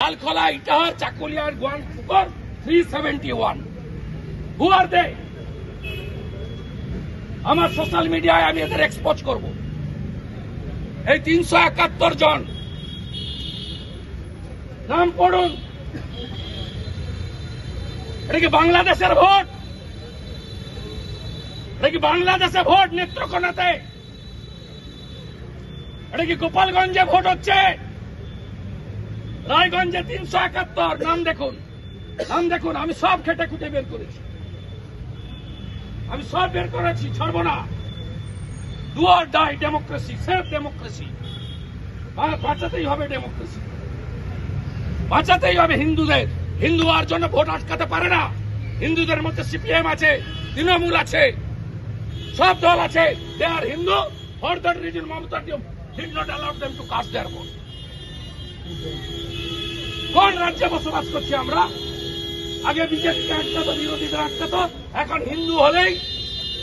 Salkola, Itahar, Chakulia, and Guanpukor, 371. Who are they? আমার social মিডিয়ায় আমি এদের এক্সপোজ করব। এই 371 জন নাম পড়ুন। এটা কি বাংলাদেশের ভোট? এটা কি বাংলাদেশে ভোট নেত্রকোনাতে? এটা কি গোপালগঞ্জে ভোট হচ্ছে? রায়গঞ্জে 371 নাম দেখুন, নাম দেখুন। আমি সব খেটে খুঁটে বের করেছি, আমি সব বের করেছি, ছাড়বো না। Do or die democracy, save democracy. বাঁচাতেই হবে ডেমোক্রেসি, বাঁচাতেই হবে হিন্দুদের। হিন্দু আর জন্য ভোট আটকাতে পারে না। হিন্দুদের মধ্যে সিপিএম আছে, তৃণমূল আছে, সব দল আছে। They are Hindu. For that reason Mamata did not allow them to cast their vote. কোন রাজ্যে বসবাস করছি আমরা? আগে বিজেপিকে আটকাতো, বিরোধীদের আটকাতো, এখন হিন্দু হলেই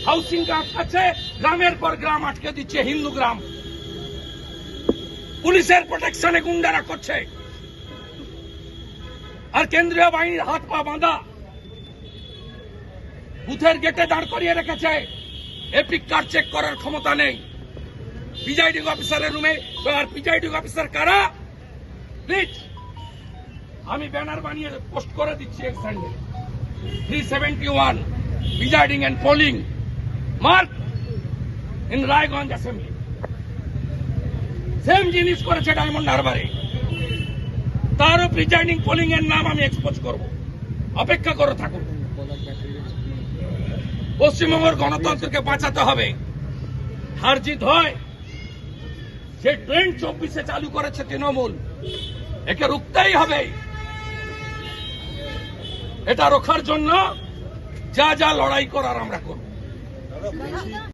হাউসিং কে আটকাচ্ছে, গ্রামের পর গ্রাম আটকে দিচ্ছে, হিন্দু গ্রাম। পুলিশের প্রোটেকশনে গুন্ডারা করছে, আর কেন্দ্রীয় বাহিনীর হাত পা বাঁধা। বুথের গেটে দাঁড় করিয়ে রেখেছে, এপিক কার্ড চেক করার ক্ষমতা নেই। প্রিজাইডিং অফিসারের রুমে। আর প্রিজাইডিং অফিসার কারা? প্লিজ, আমি ব্যানার বানিয়ে পোস্ট করে দিচ্ছি এক সাইডে। 371 presiding and polling mark in Raiganj assembly. Same জিনিস করেছে ডায়মন্ড হারবারে। তারও প্রিজাইডিং পোলিং এর নাম আমি এক্সপোজ করব। অপেক্ষা করে থাকুন। পশ্চিমবঙ্গের গণতন্ত্রকে বাঁচাতে হবে। হার জিত হয়, সে ট্রেন্ড 24-এ চালু করেছে তৃণমূল, একে রুখতেই হবে। এটা রোখার জন্য যা যা লড়াই করার আমরা করব।